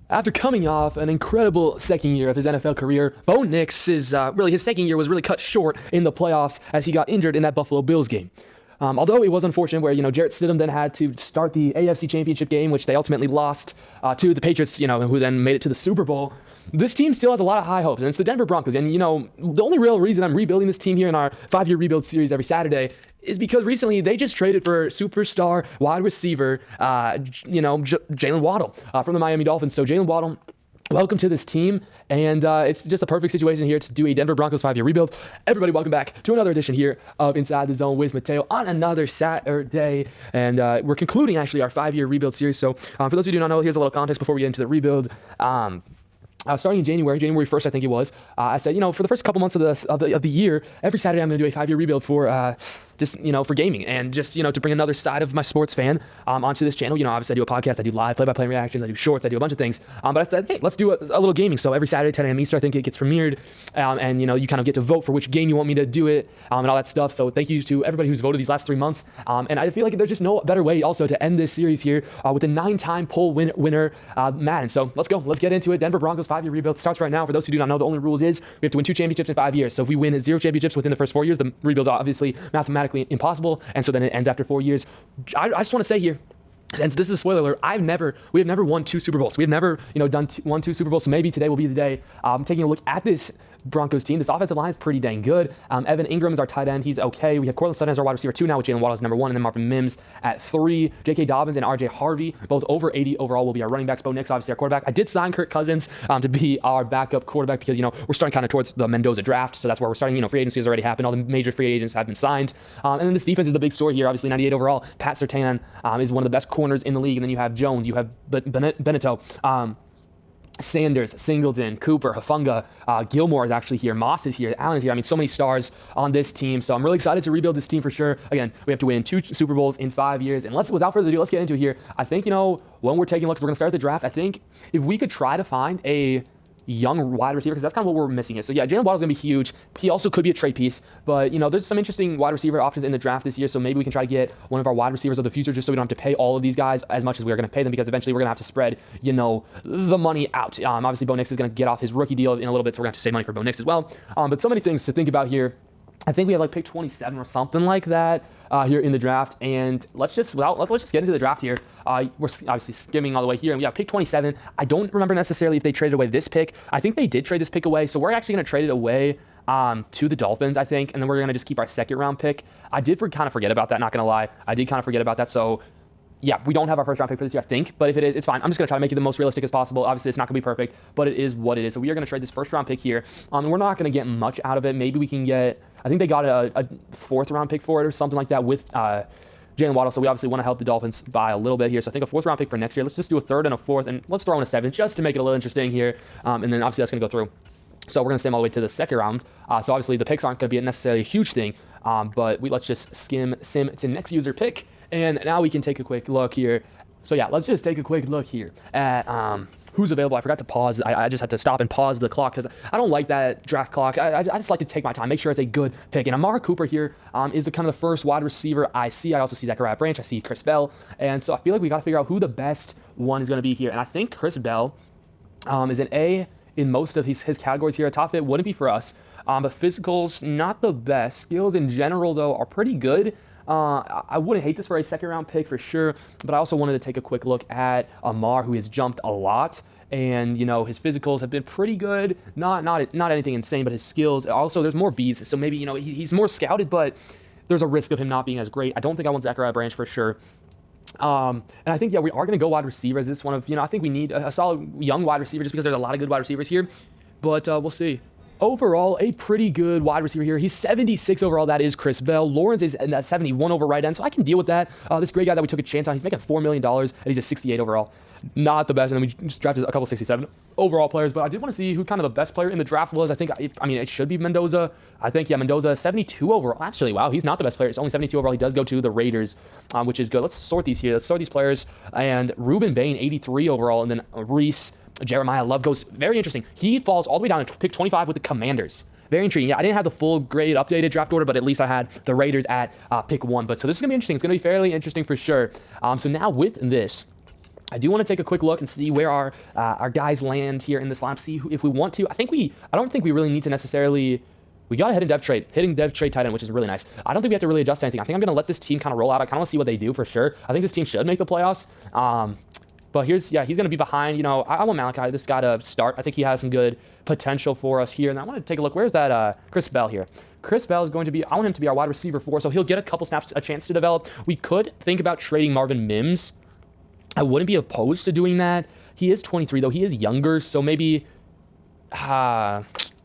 After coming off an incredible second year of his NFL career, Bo Nix his second year was really cut short in the playoffs as he got injured in that Buffalo Bills game. Although it was unfortunate where, Jarrett Stidham then had to start the AFC Championship game, which they ultimately lost to the Patriots, who then made it to the Super Bowl. This team still has a lot of high hopes, and it's the Denver Broncos. And, the only real reason I'm rebuilding this team here in our 5-year rebuild series every Saturday is because recently they just traded for superstar wide receiver, Jaylen Waddle from the Miami Dolphins. So Jaylen Waddle, welcome to this team, and it's just a perfect situation here to do a Denver Broncos 5-year rebuild. Everybody, welcome back to another edition here of Inside the Zone with Mateo on another Saturday, and we're concluding actually our 5-year rebuild series. So for those who do not know, here's a little context before we get into the rebuild. Starting in January 1st, I think it was, I said, for the first couple months of the year, every Saturday I'm going to do a 5-year rebuild for for gaming and just, to bring another side of my sports fan onto this channel. Obviously I do a podcast, I do live play-by-play reactions, I do shorts, I do a bunch of things. But I said, hey, let's do a little gaming. So every Saturday, 10 a.m. Eastern, I think it gets premiered. And, you kind of get to vote for which game you want me to do it and all that stuff. So thank you to everybody who's voted these last 3 months. And I feel like there's just no better way also to end this series here with a 9-time poll winner, Madden. So let's go. Let's get into it. Denver Broncos 5-year rebuild starts right now. For those who do not know, the only rules is we have to win 2 championships in 5 years. So if we win 0 championships within the first 4 years, the rebuild is obviously mathematically impossible. And so then it ends after 4 years. I just want to say here, and this is a spoiler alert, we have never won 2 Super Bowls. We have never, won 2 Super Bowls. So maybe today will be the day. Taking a look at this Broncos team. This offensive line is pretty dang good. Evan Ingram is our tight end. He's okay. We have Cortland Sutton as our wide receiver 2 now, with Jaylen Waddle as number 1, and then Marvin Mims at 3. J.K. Dobbins and R.J. Harvey, both over 80 overall, will be our running backs. Bo Nix, obviously our quarterback. I did sign Kirk Cousins to be our backup quarterback because, we're starting kind of towards the Mendoza draft, so that's where we're starting. Free agency has already happened. All the major free agents have been signed. And then this defense is the big story here. Obviously, 98 overall. Pat Surtain is one of the best corners in the league, and then you have Jones, you have Beneto, Sanders, Singleton, Cooper, Hufanga, Gilmore is actually here, Moss is here, Allen is here. I mean, so many stars on this team. So I'm really excited to rebuild this team for sure. Again, we have to win 2 Super Bowls in 5 years. And without further ado, let's get into it here. I think, when we're taking a look, because we're going to start the draft, I think if we could try to find a young wide receiver, because that's kind of what we're missing here. So yeah, Jaylen Waddle's going to be huge. He also could be a trade piece, but there's some interesting wide receiver options in the draft this year, so maybe we can try to get one of our wide receivers of the future just so we don't have to pay all of these guys as much as we're going to pay them, because eventually we're going to have to spread, the money out. Obviously Bo Nix is going to get off his rookie deal in a little bit, so we're going to have to save money for Bo Nix as well. But so many things to think about here. I think we have pick 27 or something like that here in the draft, and let's just get into the draft here. We're obviously skimming all the way here, and we got pick 27. I don't remember necessarily if they traded away this pick. I think they did trade this pick away, so we're actually going to trade it away to the Dolphins, I think, and then we're going to just keep our 2nd round pick. I did kind of forget about that, not going to lie. I did kind of forget about that, so yeah, we don't have our 1st round pick for this year, I think, but if it is, it's fine. I'm just going to try to make it the most realistic as possible. Obviously, it's not going to be perfect, but it is what it is. So we are going to trade this 1st round pick here. And we're not going to get much out of it. Maybe we can get, I think they got a 4th round pick for it or something like that with Jaylen Waddle. So we obviously want to help the Dolphins by a little bit here. So I think a 4th round pick for next year. Let's just do a 3rd and a 4th, and let's throw in a 7th just to make it a little interesting here. And then obviously that's going to go through. So we're going to sim all the way to the 2nd round. So obviously the picks aren't going to be necessarily a huge thing, but let's just sim to next user pick. And now we can take a quick look here. So yeah, let's just take a quick look here at who's available. I forgot to pause. I just had to stop and pause the clock because I don't like that draft clock. I just like to take my time, make sure it's a good pick. And Amari Cooper here is the kind of the first wide receiver I see. I also see Zachariah Branch. I see Chris Bell. And so I feel like we got to figure out who the best one is going to be here. And I think Chris Bell is an A in most of his categories here. A top fit wouldn't be for us. But physicals, not the best. Skills in general, though, are pretty good. I wouldn't hate this for a 2nd round pick for sure, but I also wanted to take a quick look at Amar, who has jumped a lot, and his physicals have been pretty good. Not anything insane, but his skills. Also, there's more B's, so maybe he's more scouted, but there's a risk of him not being as great. I don't think I want Zachariah Branch for sure. And I think, yeah, we are going to go wide receiver as this one of, I think we need a solid young wide receiver just because there's a lot of good wide receivers here, but we'll see. Overall, a pretty good wide receiver here. He's 76 overall. That is Chris Bell. Lawrence is at 71 over right end, so I can deal with that. This great guy that we took a chance on, he's making $4 million, and he's a 68 overall. Not the best, and then we just drafted a couple 67 overall players, but I did want to see who kind of the best player in the draft was. I think, it should be Mendoza. I think, yeah, Mendoza, 72 overall. Actually, wow, he's not the best player. It's only 72 overall. He does go to the Raiders, which is good. Let's sort these here. Let's sort these players. And Ruben Bain, 83 overall, and then Reese Jeremiah Love goes very interesting. He falls all the way down to pick 25 with the Commanders. Very intriguing. Yeah, I didn't have the full grade updated draft order, but at least I had the Raiders at pick 1. But so this is going to be interesting. It's going to be fairly interesting for sure. So now with this, I do want to take a quick look and see where our guys land here in this lineup. See if we want to. I don't think we really need to necessarily. We got a hitting dev trade tight end, which is really nice. I don't think we have to really adjust anything. I think I'm going to let this team kind of roll out. I kind of want to see what they do for sure. I think this team should make the playoffs. But he's going to be behind. I want Malachi, this guy, to start. I think he has some good potential for us here. And I want to take a look. Where's that Chris Bell here? Chris Bell is going to be, I want him to be our wide receiver 4, so he'll get a couple snaps, a chance to develop. We could think about trading Marvin Mims. I wouldn't be opposed to doing that. He is 23, though. He is younger, so maybe...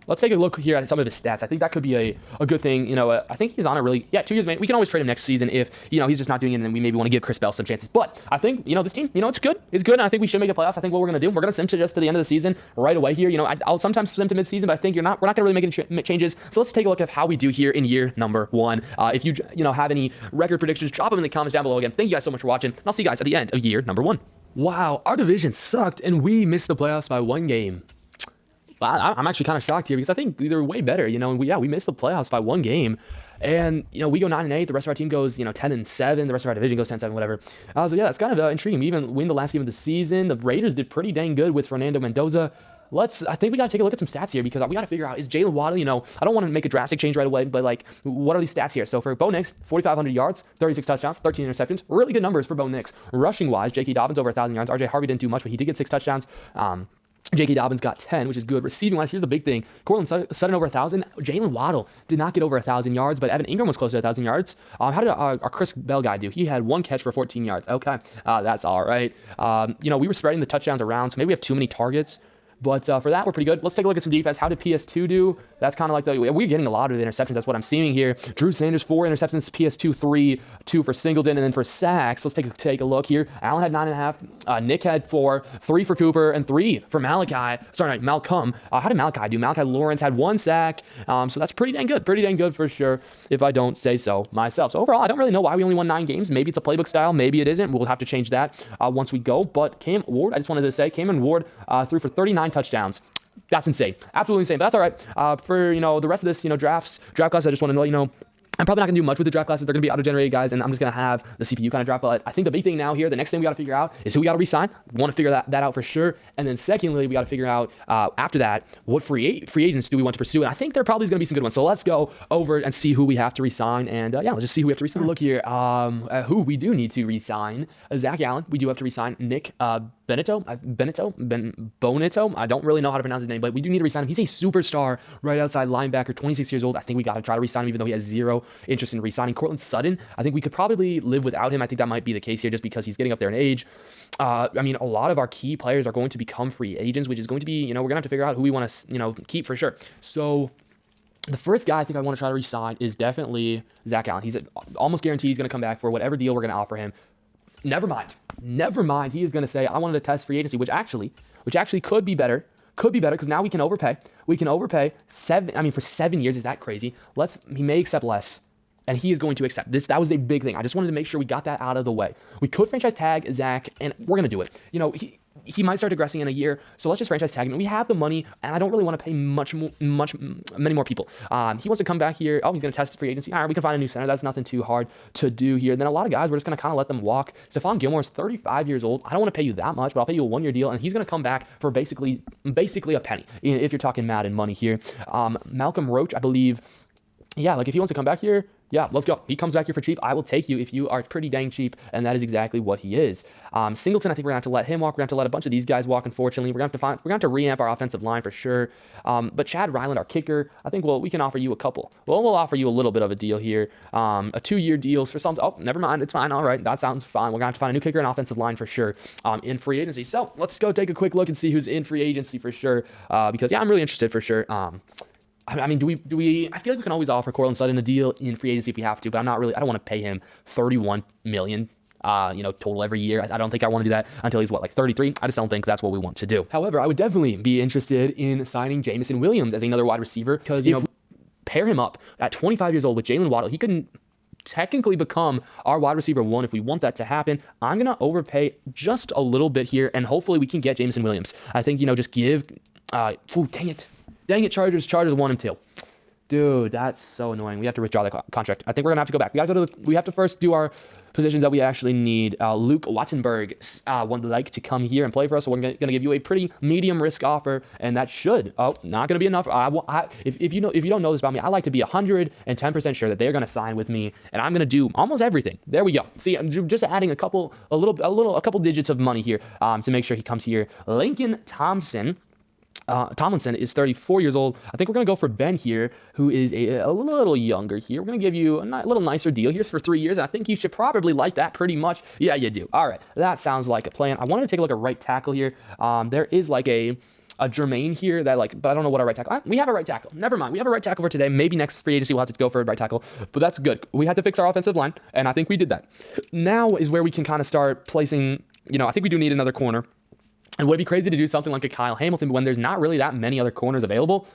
let's take a look here at some of his stats. I think that could be a good thing. I think he's on a really... Yeah, 2 years, man. We can always trade him next season if, he's just not doing it, and then we maybe want to give Chris Bell some chances. But I think, this team, it's good. It's good, and I think we should make the playoffs. I think what we're going to do, we're going to sim to just to the end of the season right away here. I'll sometimes sim to mid-season, but I think we're not going to really make any changes. So let's take a look at how we do here in year number 1. If you have any record predictions, drop them in the comments down below. Again, thank you guys so much for watching, and I'll see you guys at the end of year number 1. Wow, our division sucked, and we missed the playoffs by 1 game. I'm actually kind of shocked here because I think they're way better, we missed the playoffs by 1 game. And, we go 9-8, the rest of our team goes, 10-7, the rest of our division goes 10-7, whatever. So yeah, that's kind of intriguing. We even win the last game of the season. The Raiders did pretty dang good with Fernando Mendoza. I think we got to take a look at some stats here because we got to figure out, is Jaylen Waddle, I don't want to make a drastic change right away, but what are these stats here? So for Bo Nix, 4,500 yards, 36 touchdowns, 13 interceptions, really good numbers for Bo Nix. Rushing wise, J.K. Dobbins over 1,000 yards. R.J. Harvey didn't do much, but he did get 6 touchdowns. J.K. Dobbins got 10, which is good. Receiving-wise, here's the big thing. Cortland Sutton over 1,000. Jaylen Waddle did not get over 1,000 yards, but Evan Ingram was close to 1,000 yards. How did our Chris Bell guy do? He had 1 catch for 14 yards. Okay, that's all right. We were spreading the touchdowns around, so maybe we have too many targets. But for that, we're pretty good. Let's take a look at some defense. How did PS2 do? That's kind of like we're getting a lot of interceptions. That's what I'm seeing here. Drew Sanders, 4 interceptions. PS2, 3. 2 for Singleton. And then for sacks, let's take a look here. Allen had 9.5. Nick had 4. 3 for Cooper and 3 for Malachi. Malcolm. How did Malachi do? Malachi Lawrence had 1 sack. So that's pretty dang good. Pretty dang good for sure, if I don't say so myself. So overall, I don't really know why we only won 9 games. Maybe it's a playbook style. Maybe it isn't. We'll have to change that once we go. But Cam Ward, I just wanted to say, Cam Ward threw for 39 touchdowns. That's insane. Absolutely insane. But that's all right. For, the rest of this, draft class, I just want to know, I'm probably not going to do much with the draft classes. They're going to be auto-generated guys, and I'm just going to have the CPU kind of draft. But I think the big thing now here, the next thing we got to figure out is who we got to re-sign. We want to figure that out for sure. And then secondly, we got to figure out, after that, what free agents do we want to pursue. And I think there probably is going to be some good ones. So let's go over and see who we have to re-sign. And let's just see who we have to re-sign. Look here, who we do need to re-sign. Zach Allen, we do have to re-sign. Nick Bonito. I don't really know how to pronounce his name, but we do need to re-sign him. He's a superstar right outside linebacker, 26 years old. I think we got to try to re-sign him, even though he has 0 interest in re-signing. Cortland Sutton, I think we could probably live without him. I think that might be the case here just because he's getting up there in age. A lot of our key players are going to become free agents, which is going to be, we're going to have to figure out who we want to, keep for sure. So the first guy I think I want to try to re-sign is definitely Zach Allen. He's almost guaranteed he's going to come back for whatever deal we're going to offer him. Never mind. He is going to say, I wanted to test free agency, which actually could be better. Because now we can overpay. For 7 years. Is that crazy? He may accept less. And he is going to accept this. That was a big thing. I just wanted to make sure we got that out of the way. We could franchise tag Zach, and we're going to do it. He might start digressing in a year, so let's just franchise tag him. We have the money, and I don't really want to pay many more people. He wants to come back here. Oh, he's going to test free agency. All right, we can find a new center. That's nothing too hard to do here. And then a lot of guys, we're just going to kind of let them walk. Stephon Gilmore is 35 years old. I don't want to pay you that much, but I'll pay you a 1-year deal, and he's going to come back for basically a penny, if you're talking Madden money here. Malcolm Roach, I believe, if he wants to come back here, yeah, let's go. He comes back here for cheap. I will take you if you are pretty dang cheap, and that is exactly what he is. Singleton, I think we're going to have to let him walk. We're going to have to let a bunch of these guys walk, unfortunately. We're going to have to reamp our offensive line for sure. But Chad Ryland, our kicker, I think, we can offer you a couple. We'll offer you a little bit of a deal here. A 2-year deal for something. Oh, never mind. It's fine. All right. That sounds fine. We're going to have to find a new kicker and offensive line for sure in free agency. So let's go take a quick look and see who's in free agency for sure. Because, I'm really interested for sure. Do we? I feel like we can always offer Cortland Sutton a deal in free agency if we have to, but I don't want to pay him $31 million, total every year. I don't think I want to do that until he's 33. I just don't think that's what we want to do. However, I would definitely be interested in signing Jameson Williams as another wide receiver because, pair him up at 25 years old with Jaylen Waddle. He couldn't technically become our wide receiver 1 if we want that to happen. I'm going to overpay just a little bit here, and hopefully we can get Jameson Williams. I think, just give, dang it, Chargers want him too. Dude, that's so annoying. We have to withdraw that contract. I think we're going to have to go back. We have to first do our positions that we actually need. Luke Wattenberg would like to come here and play for us, so we're going to give you a pretty medium risk offer, and that should not going to be enough. If you don't know this about me, I like to be 110% sure that they're going to sign with me, and I'm going to do almost everything. There we go. See, I'm just adding a couple digits of money here to make sure he comes here. Lincoln Tomlinson is 34 years old. I think we're going to go for Ben here, who is a little younger here. We're going to give you a little nicer deal here for 3 years, and I think you should probably like that pretty much. Yeah, you do. All right, that sounds like a plan. I wanted to take a look at right tackle here. There is like a Jermaine here that but I don't know what our right tackle. We have a right tackle. Never mind. We have a right tackle for today. Maybe next free agency we'll have to go for a right tackle, but that's good. We had to fix our offensive line, and I think we did that. Now is where we can kind of start placing, I think we do need another corner. And would it be crazy to do something like a Kyle Hamilton when there's not really that many other corners available?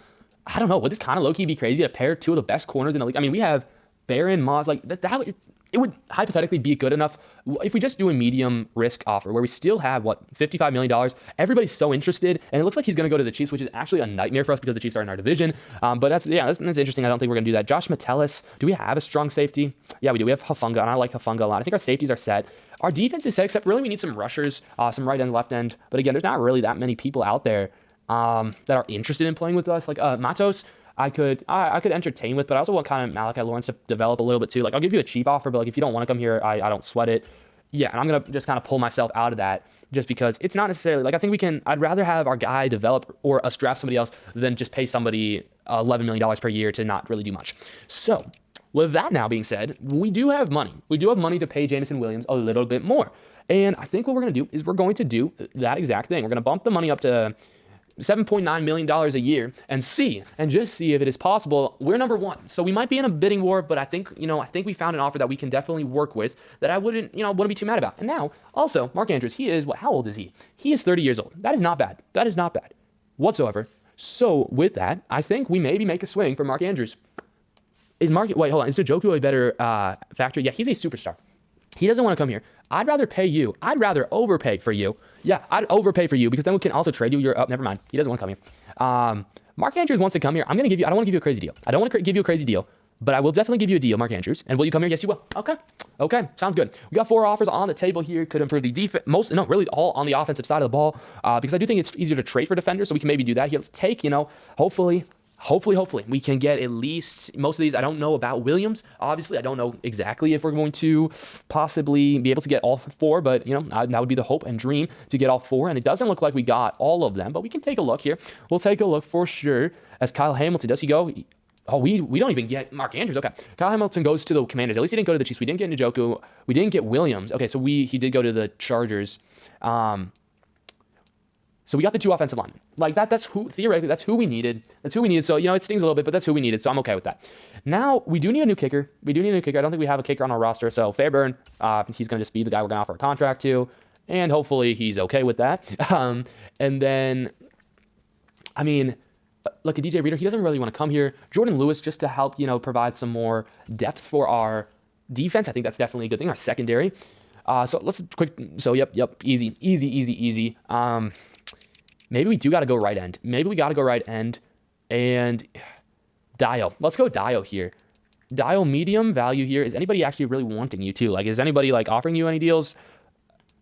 I don't know. Would this kind of low-key be crazy to pair two of the best corners in the league? I mean, we have Barron, Moss, it would hypothetically be good enough if we just do a medium risk offer where we still have, $55 million. Everybody's so interested, and it looks like he's going to go to the Chiefs, which is actually a nightmare for us because the Chiefs are in our division. But that's interesting. I don't think we're going to do that. Josh Metellus, do we have a strong safety? Yeah, we do. We have Hufanga, and I like Hufanga a lot. I think our safeties are set. Our defense is set, except really we need some rushers, some right end, left end. But again, there's not really that many people out there that are interested in playing with us. Like Matos, I could entertain with, but I also want kind of Malachi Lawrence to develop a little bit too. Like I'll give you a cheap offer, but if you don't want to come here, I don't sweat it. Yeah, and I'm gonna just kind of pull myself out of that just because it's not necessarily I think I'd rather have our guy develop or us draft somebody else than just pay somebody $11 million per year to not really do much. So with that now being said, we do have money. We do have money to pay Jamison Williams a little bit more. And I think what we're going to do is we're going to do that exact thing. We're going to bump the money up to $7.9 million a year and just see if it is possible. We're number one. So we might be in a bidding war, but I think we found an offer that we can definitely work with that I wouldn't be too mad about. And now, also, Mark Andrews, how old is he? He is 30 years old. That is not bad. That is not bad whatsoever. So with that, I think we maybe make a swing for Mark Andrews. Is Njoku a better factor? Yeah, he's a superstar. He doesn't want to come here. I'd rather pay you. I'd rather overpay for you. Yeah, I'd overpay for you because then we can also trade you. Never mind. He doesn't want to come here. Mark Andrews wants to come here. I don't want to give you a crazy deal. I don't want to give you a crazy deal, but I will definitely give you a deal, Mark Andrews. And will you come here? Yes, you will. Okay. Sounds good. We got 4 offers on the table here. Could improve the defense. Really all on the offensive side of the ball because I do think it's easier to trade for defenders, so we can maybe do that here. Let's take, Hopefully, we can get at least most of these. I don't know about Williams. Obviously, I don't know exactly if we're going to possibly be able to get all 4, but, that would be the hope and dream to get all 4. And it doesn't look like we got all of them, but we can take a look here. We'll take a look for sure as Kyle Hamilton. Does he go? Oh, we don't even get Mark Andrews. Okay. Kyle Hamilton goes to the Commanders. At least he didn't go to the Chiefs. We didn't get Njoku. We didn't get Williams. Okay, so he did go to the Chargers. So we got the 2 offensive linemen. That's who we needed. So, it stings a little bit, but that's who we needed. So I'm okay with that. Now, we do need a new kicker. I don't think we have a kicker on our roster. So Fairburn, he's going to just be the guy we're going to offer a contract to. And hopefully he's okay with that. And then, look at DJ Reader. He doesn't really want to come here. Jordan Lewis, just to help, provide some more depth for our defense. I think that's definitely a good thing. Our secondary. So let's quick. So yep. Easy. Maybe we do got to go right end. And Dio. Let's go Dio here. Dio medium value here. Is anybody actually really wanting you too? Is anybody offering you any deals?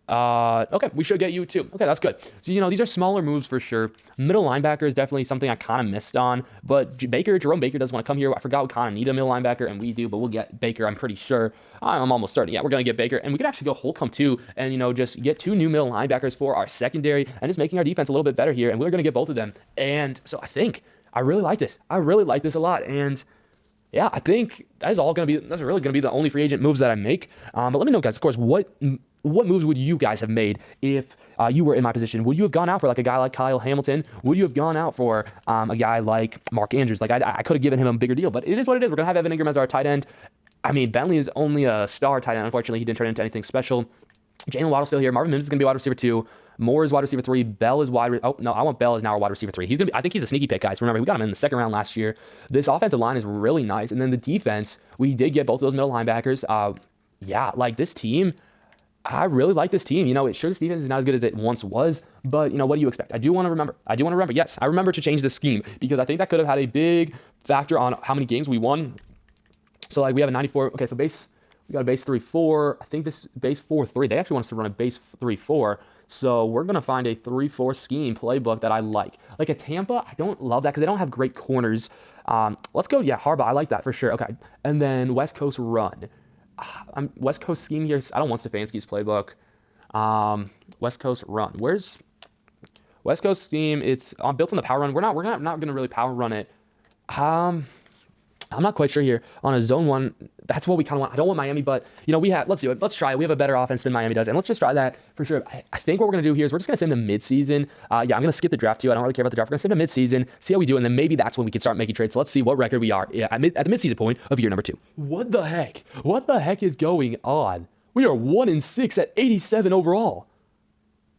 Okay, we should get you too. Okay, that's good. So, these are smaller moves for sure. Middle linebacker is definitely something I kind of missed on, but Jerome Baker doesn't want to come here. I forgot we kind of need a middle linebacker, and we do, but we'll get Baker, I'm pretty sure. I'm almost certain. Yeah, we're going to get Baker, and we could actually go Holcomb too, and, just get 2 new middle linebackers for our secondary, and just making our defense a little bit better here, and we're going to get both of them. And so I think I really like this. I really like this a lot, and yeah, I think that's really going to be the only free agent moves that I make. But let me know, guys, of course, what moves would you guys have made if you were in my position? Would you have gone out for a guy like Kyle Hamilton? Would you have gone out for a guy like Mark Andrews? I could have given him a bigger deal, but it is what it is. We're going to have Evan Ingram as our tight end. Bentley is only a star tight end. Unfortunately, he didn't turn into anything special. Jaylen Waddle still here. Marvin Mims is going to be wide receiver 2. Moore is wide receiver 3. Bell is I want Bell as now our wide receiver 3. I think he's a sneaky pick, guys. Remember, we got him in the second round last year. This offensive line is really nice. And then the defense, we did get both of those middle linebackers. This team, I really like this team. This defense is not as good as it once was, but what do you expect? I do want to remember. Yes, I remember to change the scheme because I think that could have had a big factor on how many games we won. So we have a 94. Okay, so base. We got a base 3-4. I think this base 4-3. They actually want us to run a base 3-4. So we're going to find a 3-4 scheme playbook that I like. Like a Tampa, I don't love that because they don't have great corners. Let's go, yeah, Harbaugh. I like that for sure. Okay. And then West Coast run. West Coast scheme here. I don't want Stefanski's playbook. West Coast run. Where's West Coast scheme? It's built on the power run. We're not going to really power run it. I'm not quite sure here on a zone one. That's what we kind of want. I don't want Miami, but let's do it. Let's try it. We have a better offense than Miami does, and let's just try that for sure. I think what we're gonna do here is we're just gonna send them midseason. I'm gonna skip the draft too. I don't really care about the draft. We're gonna send them midseason, see how we do, and then maybe that's when we can start making trades. So let's see what record we are at the midseason point of year number 2. What the heck? What the heck is going on? We are 1-6 at 87 overall.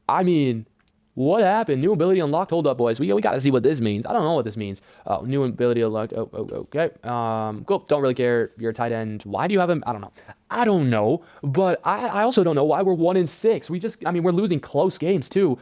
I mean, what happened? New ability unlocked. Hold up, boys. We got to see what this means. I don't know what this means. Oh, new ability unlocked. Oh, okay. Cool. Don't really care. You're a tight end. Why do you have him? I don't know. But I also don't know why we're 1-6. We're losing close games too.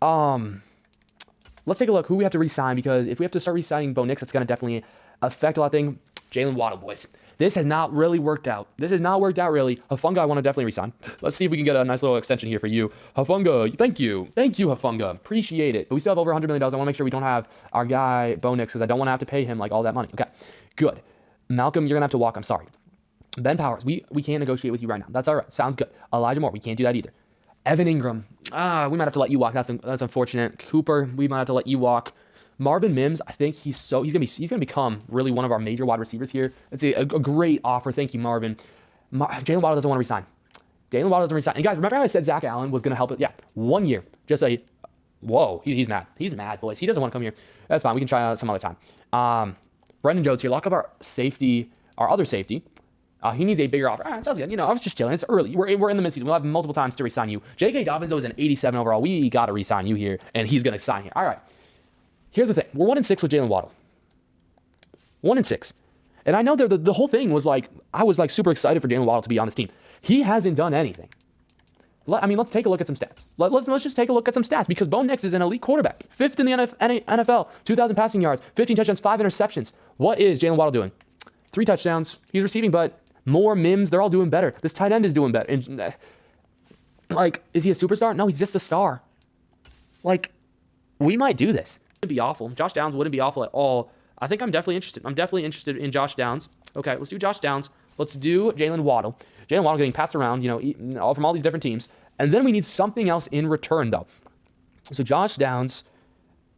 Let's take a look who we have to re-sign, because if we have to start re-signing Bo Nix, it's going to definitely affect a lot of things. Jaylen Waddle, boys. This has not really worked out. This has not worked out, really. Hafunga, I want to definitely resign. Let's see if we can get a nice little extension here for you. Hafunga, thank you. Thank you, Hafunga. Appreciate it. But we still have over $100 million. I want to make sure we don't have our guy, Bo Nix, because I don't want to have to pay him like all that money. Okay, good. Malcolm, you're going to have to walk. I'm sorry. Ben Powers, we can't negotiate with you right now. That's all right. Sounds good. Elijah Moore, we can't do that either. Evan Ingram, we might have to let you walk. That's unfortunate. Cooper, we might have to let you walk. Marvin Mims, I think he's gonna become really one of our major wide receivers here. It's a great offer. Thank you, Marvin. Jaylen Waddle doesn't want to resign. Jaylen Waddle doesn't resign. And guys, remember how I said Zach Allen was gonna help it? Yeah, 1 year. Just whoa, he's mad. He's mad, boys. He doesn't want to come here. That's fine. We can try some other time. Brendan Jones here. Lock up our safety, our other safety. He needs a bigger offer. Sounds good. I was just chilling. It's early. We're in the midseason. We'll have multiple times to resign you. J.K. Dobbins, though, is an 87 overall. We got to resign you here, and he's going to sign here. All right. Here's the thing. We're 1-6 with Jaylen Waddle. 1-6. And I know the whole thing was I was super excited for Jaylen Waddle to be on this team. He hasn't done anything. Let's take a look at some stats. Let's just take a look at some stats, because Bo Nix is an elite quarterback. 5th in the NFL, 2,000 passing yards, 15 touchdowns, 5 interceptions. What is Jaylen Waddle doing? 3 touchdowns. He's receiving, but Moore, Mims, they're all doing better. This tight end is doing better. And, is he a superstar? No, he's just a star. We might do this. Be awful. Josh Downs wouldn't be awful at all. I think I'm definitely interested. I'm definitely interested in Josh Downs. Okay, let's do Josh Downs. Let's do Jaylen Waddle. Jaylen Waddle getting passed around, all from all these different teams. And then we need something else in return, though. So Josh Downs,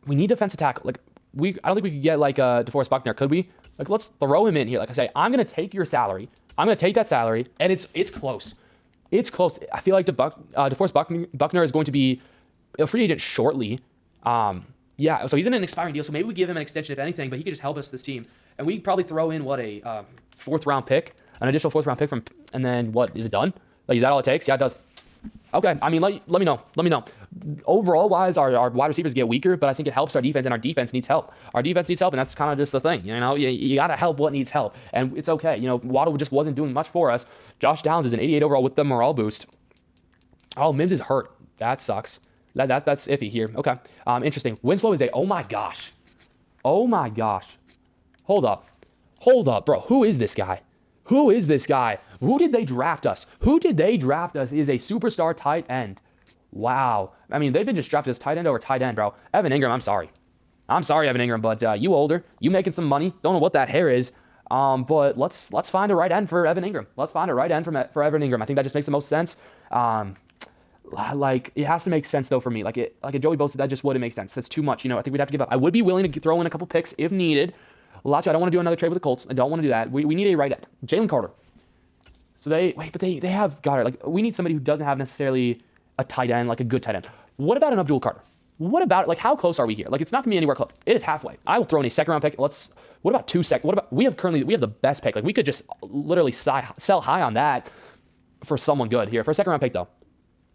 we need defensive tackle. I don't think we could get DeForest Buckner, could we? Let's throw him in here. Like I say, I'm gonna take your salary. I'm gonna take that salary, and it's close. It's close. I feel like DeForest Buckner is going to be a free agent shortly. Yeah, so he's in an expiring deal, so maybe we give him an extension if anything, but he could just help us this team. And we probably throw in, a 4th-round pick, an additional 4th-round pick and then what, is it done? Is that all it takes? Yeah, it does. Okay, let me know. Overall-wise, our wide receivers get weaker, but I think it helps our defense, and our defense needs help. Our defense needs help, and that's kind of just the thing. You got to help what needs help, and it's okay. Waddle just wasn't doing much for us. Josh Downs is an 88 overall with the morale boost. Oh, Mims is hurt. That sucks. That's iffy here. Okay. Interesting. Winslow is oh my gosh. Oh my gosh. Hold up, bro. Who is this guy? Who did they draft us? Is a superstar tight end. Wow. They've been just drafted as tight end over tight end, bro. Evan Ingram, I'm sorry, Evan Ingram, but you older. You making some money. Don't know what that hair is. But let's find a right end for Evan Ingram. For Evan Ingram. I think that just makes the most sense. It has to make sense though for me. Like a Joey Bosa, that just wouldn't make sense. That's too much. I think we'd have to give up. I would be willing to throw in a couple picks if needed. Lacho, I don't want to do another trade with the Colts. I don't want to do that. We need a right end. Jalen Carter. So they have Goddard. We need somebody who doesn't have necessarily a tight end, a good tight end. What about an Abdul Carter? What about how close are we here? It's not gonna be anywhere close. It is halfway. I will throw in a 2nd-round pick. What about 2 seconds? What about we have the best pick. We could just literally sell high on that for someone good here. For a 2nd-round pick though.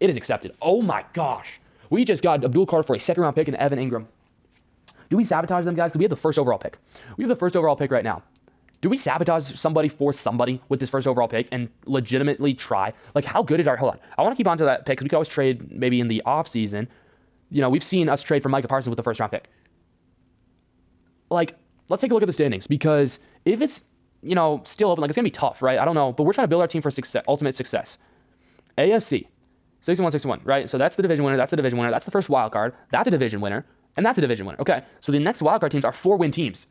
It is accepted. Oh my gosh. We just got Abdul Carter for a 2nd-round pick and Evan Ingram. Do we sabotage them, guys? Do we have the 1st overall pick? We have the 1st overall pick right now. Do we sabotage somebody for somebody with this 1st overall pick and legitimately try? How good is our... Hold on. I want to keep on to that pick because we could always trade maybe in the offseason. We've seen us trade for Micah Parsons with the 1st-round pick. Let's take a look at the standings, because if it's still open. Like, it's going to be tough, right? I don't know. But we're trying to build our team for success, ultimate success. AFC, 61-61, right? So that's the division winner. That's the division winner. That's the first wild card. That's a division winner. And that's a division winner. Okay, so the next wild card teams are 4-win teams.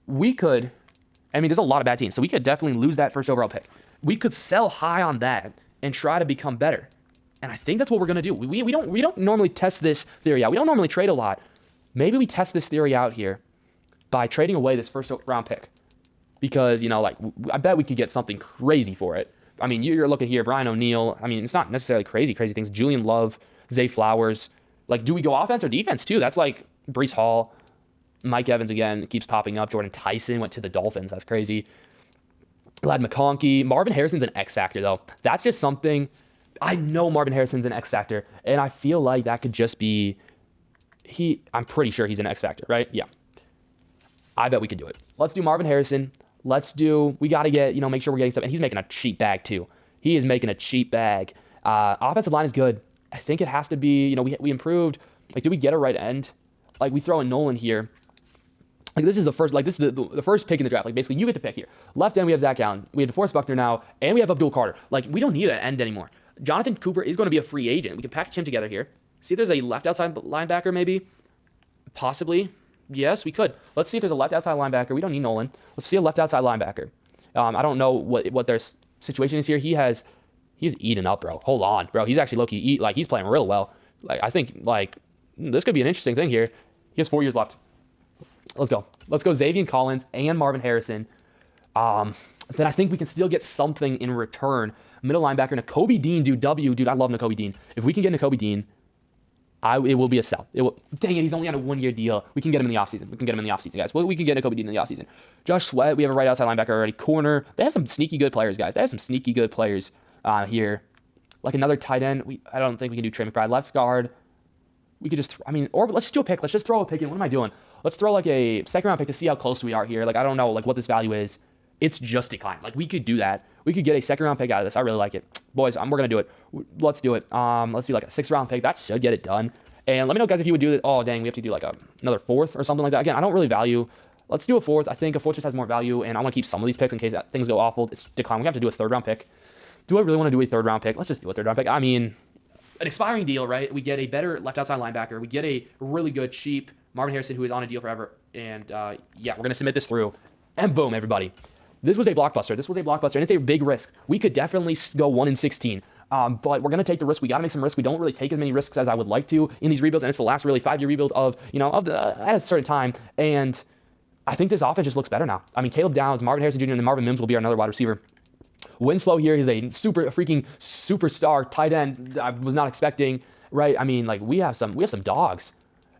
We could, there's a lot of bad teams. So we could definitely lose that first overall pick. We could sell high on that and try to become better. And I think that's what we're going to do. We don't normally test this theory out. We don't normally trade a lot. Maybe we test this theory out here by trading away this first round pick. Because, I bet we could get something crazy for it. You're looking here, Brian O'Neill. It's not necessarily crazy things. Julian Love, Zay Flowers. Like, do we go offense or defense, too? That's like Breece Hall. Mike Evans, again, keeps popping up. Jordan Tyson went to the Dolphins. That's crazy. Ladd McConkey. Marvin Harrison's an X factor, though. That's just something. I know Marvin Harrison's an X factor, and I feel like that could just be I'm pretty sure he's an X factor, right? Yeah. I bet we could do it. Let's do Marvin Harrison. We got to get, make sure we're getting stuff. And he's making a cheap bag, too. He is making a cheap bag. Offensive line is good. I think it has to be, we improved. Like, did we get a right end? Like, we throw in Nolan here. Like, this is the first pick in the draft. Like, basically, you get to pick here. Left end, we have Zach Allen. We have DeForest Buckner now, and we have Abdul Carter. Like, we don't need an end anymore. Jonathan Cooper is going to be a free agent. We can package him together here. See if there's a left outside linebacker, maybe. Possibly. Yes, we could. Let's see if there's a left outside linebacker. We don't need Nolan. Let's see a left outside linebacker. I don't know what their situation is here. He's eating up, bro. Hold on, bro. He's actually low-key he's playing real well. Like, I think, this could be an interesting thing here. He has 4 years left. Let's go. Let's go Xavier Collins and Marvin Harrison. Then I think we can still get something in return. Middle linebacker, Nakobe Dean, dude. I love Nakobe Dean. If we can get Nakobe Dean, it will be a sell. Dang it, he's only on a 1-year deal. We can get him in the offseason. Guys. We can get Nakobe Dean in the offseason. Josh Sweat, we have a right outside linebacker already. Corner, they have some sneaky good players, guys. Here. Like another tight end. I don't think we can do Trey McBride. Left guard, we could just, or let's just do a pick. Let's just throw a pick in. What am I doing? Let's throw like a second round pick to see how close we are here. Like, I don't know what this value is. It's just decline. Like, we could do that. We could get a second round pick out of this. I really like it. Boys, we're going to do it. Let's do it. Let's do like a 6th round pick. That should get it done. And let me know, guys, if you would do it. Oh, dang, we have to do like another 4th or something like that. Again, I don't really value. Let's do a 4th. I think a 4th just has more value, and I want to keep some of these picks in case things go awful. It's decline. We have to do a 3rd round pick. Do I really want to do a 3rd round pick? Let's just do a 3rd round pick. An expiring deal, right? We get a better left outside linebacker. We get a really good, cheap Marvin Harrison who is on a deal forever. And, we're going to submit this through. And boom, everybody. This was a blockbuster, and it's a big risk. We could definitely go 1-16. But we're going to take the risk. We got to make some risks. We don't really take as many risks as I would like to in these rebuilds, and it's the last really 5-year rebuild at a certain time. And I think this offense just looks better now. Caleb Downs, Marvin Harrison Jr., and then Marvin Mims will be our another wide receiver. Winslow here is a freaking superstar tight end I was not expecting, right? We have some dogs.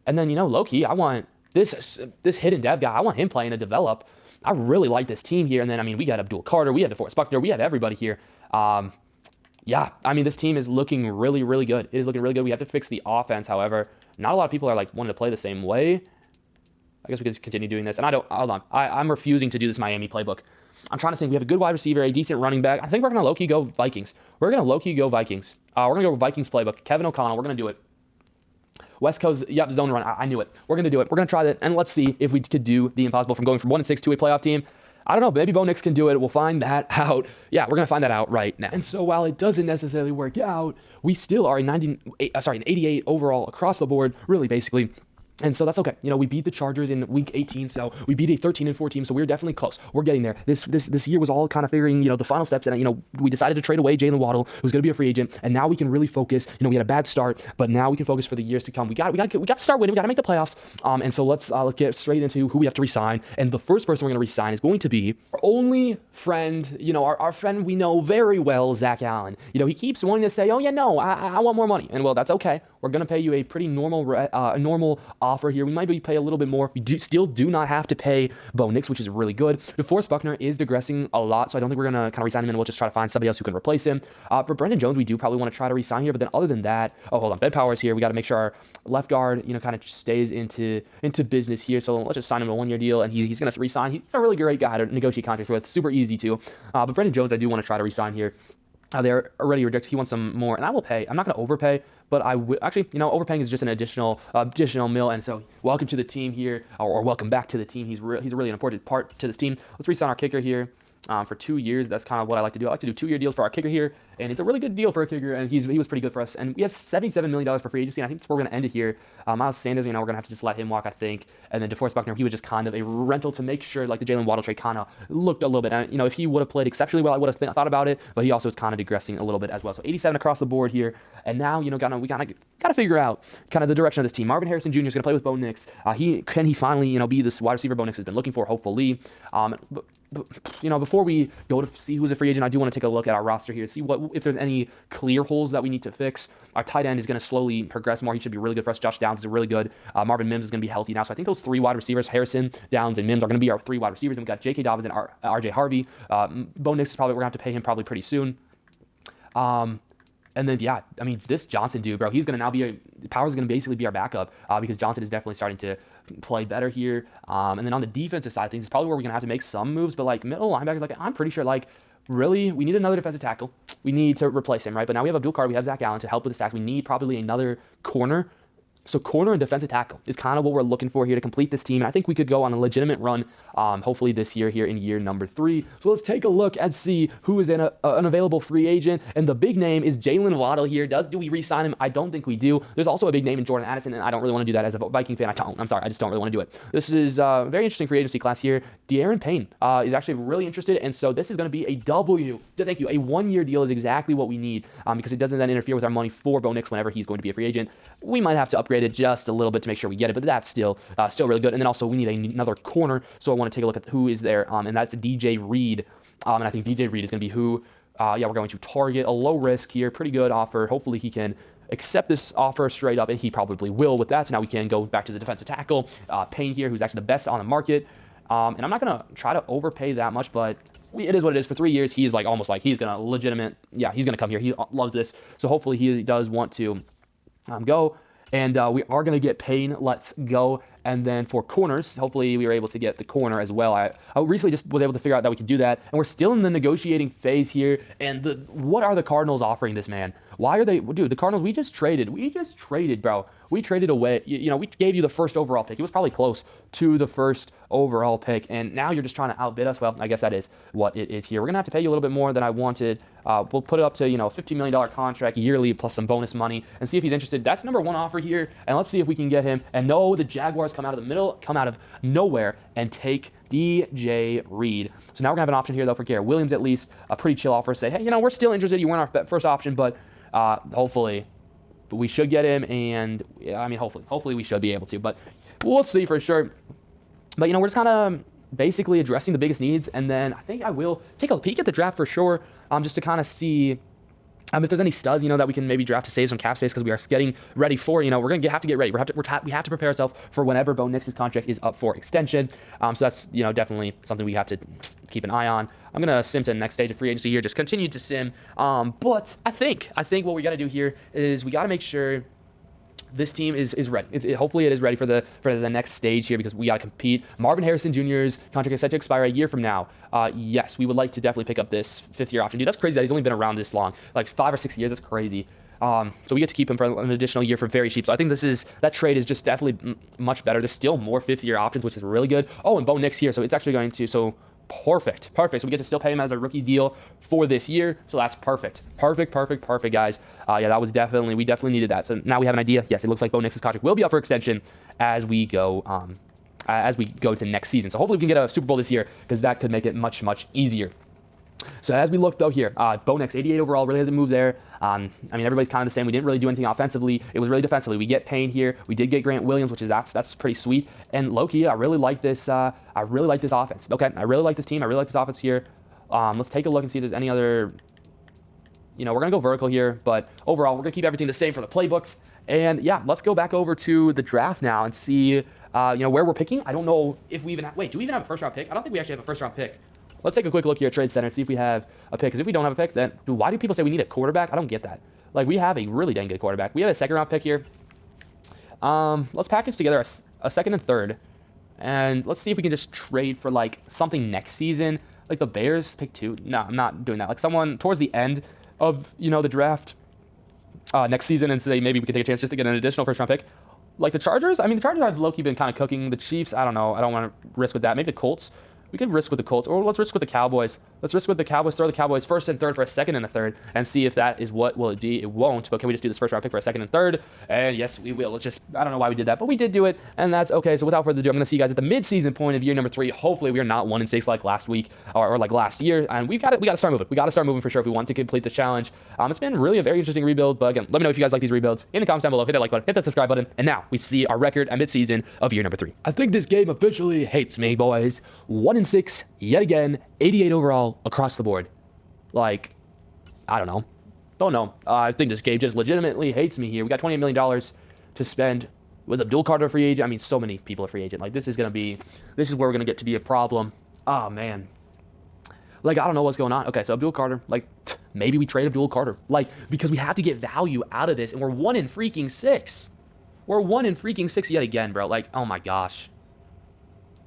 And then, low-key, I want this hidden dev guy. I want him playing to develop. I really like this team here. And then, we got Abdul Carter. We have DeForest Buckner. We have everybody here. This team is looking really, really good. It is looking really good. We have to fix the offense, however. Not a lot of people are, wanting to play the same way. I guess we could continue doing this. And hold on. I'm refusing to do this Miami playbook. I'm trying to think. We have a good wide receiver, a decent running back. I think we're going to low-key go Vikings. We're going to go Vikings playbook. Kevin O'Connell, we're going to do it. West Coast, zone run. I knew it. We're going to do it. We're going to try that, and let's see if we could do the impossible from going from 1-6 to a playoff team. I don't know. Maybe Bo Nix can do it. We'll find that out. Yeah, we're going to find that out right now. And so while it doesn't necessarily work out, we still are an 88 overall across the board, really, basically. And so that's okay. We beat the Chargers in week 18, so we beat a 13-4 team, so we're definitely close. We're getting there. This year was all kind of figuring, the final steps, and, we decided to trade away Jaylen Waddle, who's going to be a free agent, and now we can really focus. We had a bad start, but now we can focus for the years to come. We got to start winning. We got to make the playoffs. And so let's get straight into who we have to re-sign. And the first person we're going to re-sign is going to be our only friend, our friend we know very well, Zach Allen. He keeps wanting to say, oh, yeah, no, I want more money. And, well, that's okay. We're going to pay you a pretty normal offer here. We might be pay a little bit more. We still do not have to pay Bo Nix, which is really good. DeForest Buckner is digressing a lot, so I don't think we're going to kind of resign him, and we'll just try to find somebody else who can replace him. For Brendan Jones, we do probably want to try to resign here, but then other than that, hold on, Ben Powers here. We got to make sure our left guard, kind of just stays into business here. So let's just sign him a 1-year deal, and he's going to resign. He's a really great guy to negotiate contracts with. Super easy to. But Brendan Jones, I do want to try to resign here. They're already rejected. He wants some more, and I will pay. I'm not going to overpay, but I will actually, overpaying is just an additional mill. And so, welcome to the team here, or welcome back to the team. He's really an important part to this team. Let's re-sign our kicker here. For 2 years. That's kind of what I like to do. I like to do 2-year deals for our kicker here, and it's a really good deal for a kicker, and he was pretty good for us. And we have $77 million for free agency, and I think that's where we're going to end it here. Miles Sanders, we're going to have to just let him walk, I think. And then DeForest Buckner, he was just kind of a rental to make sure, like the Jaylen Waddle trade kind of looked a little bit. And, if he would have played exceptionally well, I would have thought about it, but he also is kind of digressing a little bit as well. So 87 across the board here, and now, we got to figure out kind of the direction of this team. Marvin Harrison Jr. is going to play with Bo Nix. Can he finally, be this wide receiver Bo Nix has been looking for, hopefully. Before we go to see who's a free agent, I do want to take a look at our roster here, see if there's any clear holes that we need to fix. Our tight end is going to slowly progress more. He should be really good for us. Josh Downs is really good. Marvin Mims is going to be healthy now. So I think those 3 wide receivers, Harrison, Downs, and Mims, are going to be our 3 wide receivers. And we've got J.K. Dobbins and R.J. Harvey. Bo Nix is probably, we're going to have to pay him probably pretty soon. And then, this Johnson dude, bro, he's going to now be Powers going to basically be our backup because Johnson is definitely starting to play better here. And then on the defensive side of things, it's probably where we're going to have to make some moves. But, middle linebackers, I'm pretty sure, really, we need another defensive tackle. We need to replace him, right? But now we have Abdul Carr. We have Zach Allen to help with the sacks. We need probably another corner. So corner and defensive tackle is kind of what we're looking for here to complete this team. And I think we could go on a legitimate run, hopefully this year here in year number 3. So let's take a look and see who is an available free agent. And the big name is Jaylen Waddle here. Do we re-sign him? I don't think we do. There's also a big name in Jordan Addison, and I don't really want to do that as a Viking fan. I'm sorry. I just don't really want to do it. This is a very interesting free agency class here. De'Aaron Payne is actually really interested, and so this is going to be a W. Thank you. A 1-year deal is exactly what we need because it doesn't then interfere with our money for Bo Nix whenever he's going to be a free agent. We might have to upgrade it just a little bit to make sure we get it, but that's still really good. And then also we need another corner, so I want to take a look at who is there, and that's DJ Reed. And I think DJ Reed is going to be who, we're going to target. A low risk here, pretty good offer. Hopefully he can accept this offer straight up, and he probably will with that. So now we can go back to the defensive tackle, Payne here, who's actually the best on the market. And I'm not going to try to overpay that much, but it is what it is. For 3 years, he's almost like he's going to he's going to come here. He loves this. So hopefully he does want to go. And we are going to get Payne. Let's go. And then for corners, hopefully we were able to get the corner as well. I recently just was able to figure out that we could do that. And we're still in the negotiating phase here. And what are the Cardinals offering this man? Why are they? Dude, the Cardinals, we just traded, bro. We traded away. We gave you the first overall pick. It was probably close to the first overall pick. And now you're just trying to outbid us. Well, I guess that is what it is here. We're going to have to pay you a little bit more than I wanted. We'll put it up to, a $15 million contract yearly plus some bonus money and see if he's interested. That's number 1 offer here. And let's see if we can get him. And no, the Jaguars come out of nowhere and take DJ Reed. So now we're going to have an option here, though, for Garrett Williams at least. A pretty chill offer. Say, hey, we're still interested. You weren't our first option, but hopefully we should get him. And, hopefully we should be able to. But we'll see for sure. But, we're just kind of basically addressing the biggest needs. And then I think I will take a peek at the draft for sure, just to kind of see if there's any studs, that we can maybe draft to save some cap space because we are getting ready for, we're going to have to get ready. We have to prepare ourselves for whenever Bo Nix's contract is up for extension. So that's, definitely something we have to keep an eye on. I'm going to sim to the next stage of free agency here, just continue to sim. But I think what we got to do here is we got to make sure this team is ready. Hopefully it is ready for the next stage here because we got to compete. Marvin Harrison Jr.'s contract is set to expire a year from now. Yes, we would like to definitely pick up this 5th-year option. Dude, that's crazy that he's only been around this long. 5 or 6 years, that's crazy. So we get to keep him for an additional year for very cheap. So I think that trade is just definitely much better. There's still more 5th-year options, which is really good. Oh, and Bo Nix here, so it's actually going to... Perfect. So we get to still pay him as a rookie deal for this year. So that's perfect, guys. We definitely needed that. So now we have an idea. Yes, it looks like Bo Nix's contract will be up for extension as we go to next season. So hopefully we can get a Super Bowl this year because that could make it much, much easier. So as we look, though, here, Bo Nix, 88 overall, really hasn't moved there. Everybody's kind of the same. We didn't really do anything offensively. It was really defensively. We get Payne here. We did get Grant Williams, which is that's pretty sweet. And low-key, I really like this. I really like this offense. Okay, I really like this team. I really like this offense here. Let's take a look and see if there's any other... we're going to go vertical here, but overall, we're going to keep everything the same for the playbooks. And, yeah, let's go back over to the draft now and see, where we're picking. I don't know if we even have... Wait, do we even have a first-round pick? I don't think we actually have a first-round pick. Let's take a quick look here at Trade Center, see if we have a pick. Because if we don't have a pick, then why do people say we need a quarterback? I don't get that. We have a really dang good quarterback. We have a 2nd-round pick here. Let's package together a 2nd and 3rd. And let's see if we can just trade for, something next season. The Bears, pick 2. No, I'm not doing that. Someone towards the end. of, the draft next season and say maybe we could take a chance just to get an additional first round pick. Like the Chargers, the Chargers have low-key been kind of cooking. The Chiefs, I don't know. I don't want to risk with that. Maybe the Colts. We could risk with the Colts, or let's risk with the Cowboys. Let's risk with the Cowboys, throw the Cowboys first and third for a second and a third, and see if that is what will it be. It won't, but can we just do this first round pick for a second and third? And yes, we will. Let's just, I don't know why we did that, but we did do it, and that's okay. So without further ado, I'm going to see you guys at the mid-season point of year number 3. Hopefully we are not 1-6 like last week, or like last year, and we got to start moving. We got to start moving for sure if we want to complete this challenge. It's been really a very interesting rebuild, but again, let me know if you guys like these rebuilds in the comments down below. Hit that like button, hit that subscribe button, and now we see our record at mid-season of year number 3. I think this game officially hates me, boys. 1-6 yet again, 88 overall across the board. Like, I don't know. Don't know. I think this game just legitimately hates me here. We got $28 million to spend with Abdul Carter free agent. So many people are free agent. Like, this is where we're going to get to be a problem. Oh, man. Like, I don't know what's going on. Okay, so Abdul Carter, like, maybe we trade Abdul Carter. Like, because we have to get value out of this, and we're 1-6. We're 1-6 yet again, bro. Like, oh my gosh.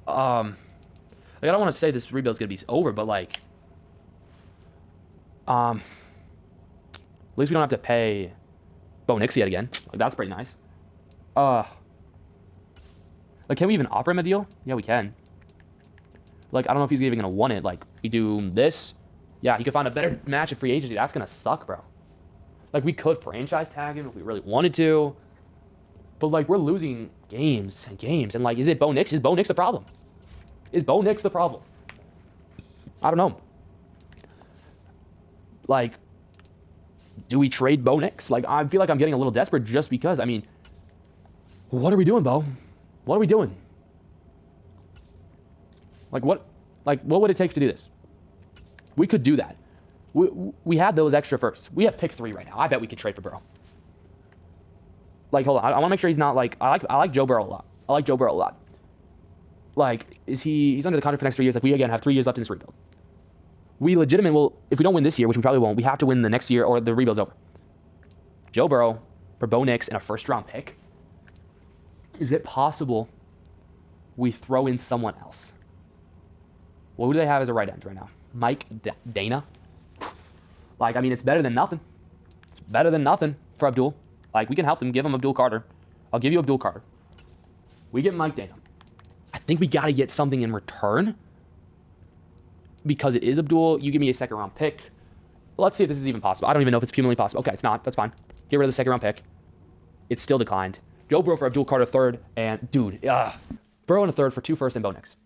Like, I don't want to say this rebuild's going to be over, but, like, at least we don't have to pay Bo Nix yet again. Like, that's pretty nice. Like, can we even offer him a deal? Yeah, we can. Like, I don't know if he's even going to want it. Like, we do this. Yeah, he could find a better match at free agency. That's going to suck, bro. Like, we could franchise tag him if we really wanted to. But, like, we're losing games and games. And, like, is it Bo Nix? Is Bo Nix the problem? Is Bo Nix the problem? I don't know. Like, do we trade Bo Nix? Like, I feel like I'm getting a little desperate just because. What are we doing, Bo? What are we doing? Like, what would it take to do this? We could do that. We have those extra firsts. We have pick 3 right now. I bet we could trade for Burrow. Like, hold on. I want to make sure he's not, like, I like Joe Burrow a lot. I like Joe Burrow a lot. Like, he's under the contract for the next 3 years. Like, we, again, have 3 years left in this rebuild. We legitimately will, if we don't win this year, which we probably won't, we have to win the next year or the rebuild's over. Joe Burrow for Bo Nix and a first-round pick. Is it possible we throw in someone else? Well, who do they have as a right end right now? Mike Dana? Like, it's better than nothing. It's better than nothing for Abdul. Like, we can help him. Give him Abdul Carter. I'll give you Abdul Carter. We get Mike Dana. I think we got to get something in return. Because it is Abdul, you give me a second-round pick. Well, let's see if this is even possible. I don't even know if it's humanly possible. Okay, it's not. That's fine. Get rid of the second-round pick. It's still declined. Joe Burrow for Abdul Carter third. And, dude, Burrow in a third for 2 firsts and Bo Nix.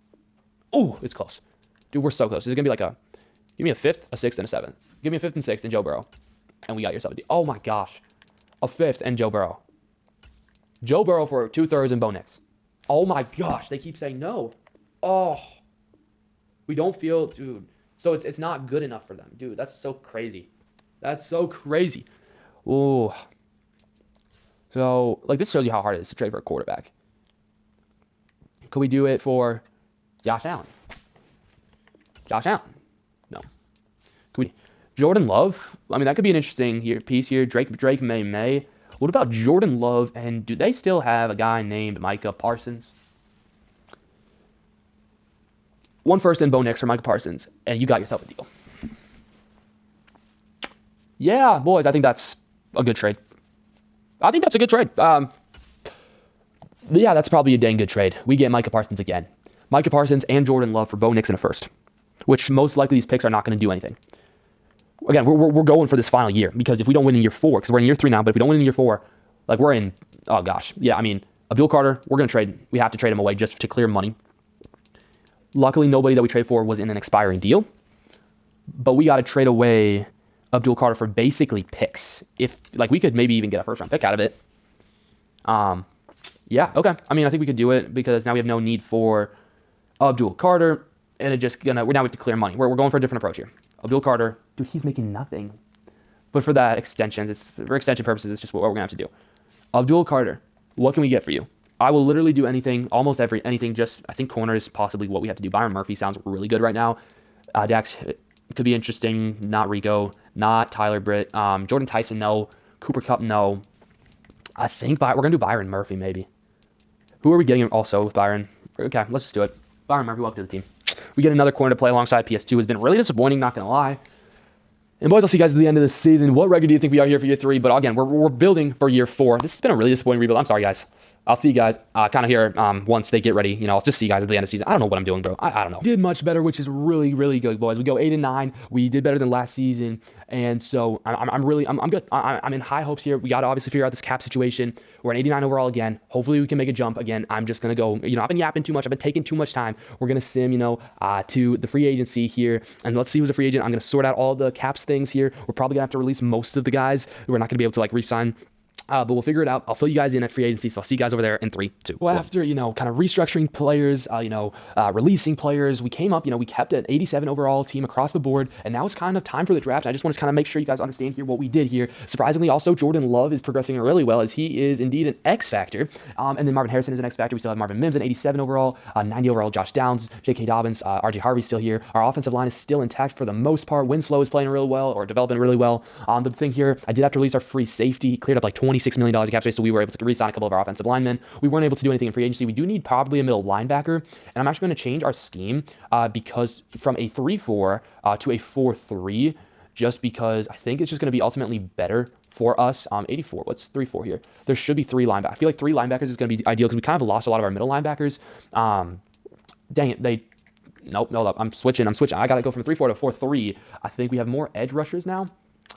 Oh, it's close. Dude, we're so close. It's going to be like give me a 5th, a 6th, and a 7th. Give me a 5th and 6th and Joe Burrow. And we got yourself a deal. Oh, my gosh. A 5th and Joe Burrow. Joe Burrow for 2 thirds and Bo Nix. Oh, my gosh. They keep saying no. Oh. We don't feel, dude. So it's not good enough for them. Dude, that's so crazy. That's so crazy. Ooh. So, like, this shows you how hard it is to trade for a quarterback. Could we do it for Josh Allen? Josh Allen? No. Could we? Jordan Love? That could be an interesting piece here. Drake May. What about Jordan Love? And do they still have a guy named Micah Parsons? 1 first and Bo Nix for Micah Parsons, and you got yourself a deal. Yeah, boys, I think that's a good trade. Yeah, that's probably a dang good trade. We get Micah Parsons again. Micah Parsons and Jordan Love for Bo Nix in a first, which most likely these picks are not going to do anything. Again, we're going for this final year, because if we don't win in year 4, because we're in year 3 now, but if we don't win in year 4, like, we're in, oh gosh. Yeah, Abdul Carter, we're going to trade. We have to trade him away just to clear money. Luckily, nobody that we trade for was in an expiring deal, but we got to trade away Abdul Carter for basically picks. If, like, we could maybe even get a first-round pick out of it. Yeah, okay. I think we could do it because now we have no need for Abdul Carter, and now we have to clear money. We're going for a different approach here. Abdul Carter, dude, he's making nothing. But for that extension, for extension purposes, it's just what we're going to have to do. Abdul Carter, what can we get for you? I will literally do anything, almost anything. Just, I think corner is possibly what we have to do. Byron Murphy sounds really good right now. Dax could be interesting. Not Rico, not Tyler Britt. Jordan Tyson, no. Cooper Kupp, no. I think we're going to do Byron Murphy, maybe. Who are we getting also with Byron? Okay, let's just do it. Byron Murphy, welcome to the team. We get another corner to play alongside PS2. Has been really disappointing, not going to lie. And boys, I'll see you guys at the end of the season. What record do you think we are here for year 3? But again, we're building for year 4. This has been a really disappointing rebuild. I'm sorry, guys. I'll see you guys kind of here once they get ready. I'll just see you guys at the end of the season. I don't know what I'm doing, bro. I don't know. Did much better, which is really, really good, boys. We go 8-9. We did better than last season, and so I'm good. I'm in high hopes here. We got to obviously figure out this cap situation. We're an 89 overall again. Hopefully we can make a jump again. I'm just gonna go. I've been yapping too much. I've been taking too much time. We're gonna sim, to the free agency here, and let's see who's a free agent. I'm gonna sort out all the caps things here. We're probably gonna have to release most of the guys. We're not gonna be able to re-sign. But we'll figure it out. I'll fill you guys in at free agency, so I'll see you guys over there in 3, 2. Well, after, kind of restructuring players, releasing players, we came up, we kept an 87 overall team across the board, and now it's kind of time for the draft. I just want to kind of make sure you guys understand here what we did here. Surprisingly, also, Jordan Love is progressing really well, as he is indeed an X factor. And then Marvin Harrison is an X factor. We still have Marvin Mims, an 87 overall, 90 overall, Josh Downs, J.K. Dobbins, R.J. Harvey's still here. Our offensive line is still intact for the most part. Winslow is playing really well, or developing really well. The thing here, I did have to release our free safety. He cleared up like $26 million in cap space, so we were able to re-sign a couple of our offensive linemen. We weren't able to do anything in free agency. We do need probably a middle linebacker, and I'm actually going to change our scheme because from a 3-4 to a 4-3, just because I think it's just going to be ultimately better for us. 84. What's 3-4 here? There should be 3 linebackers. I feel like 3 linebackers is going to be ideal because we kind of lost a lot of our middle linebackers. Dang it, Nope. I'm switching. I got to go from 3-4 to 4-3. I think we have more edge rushers now.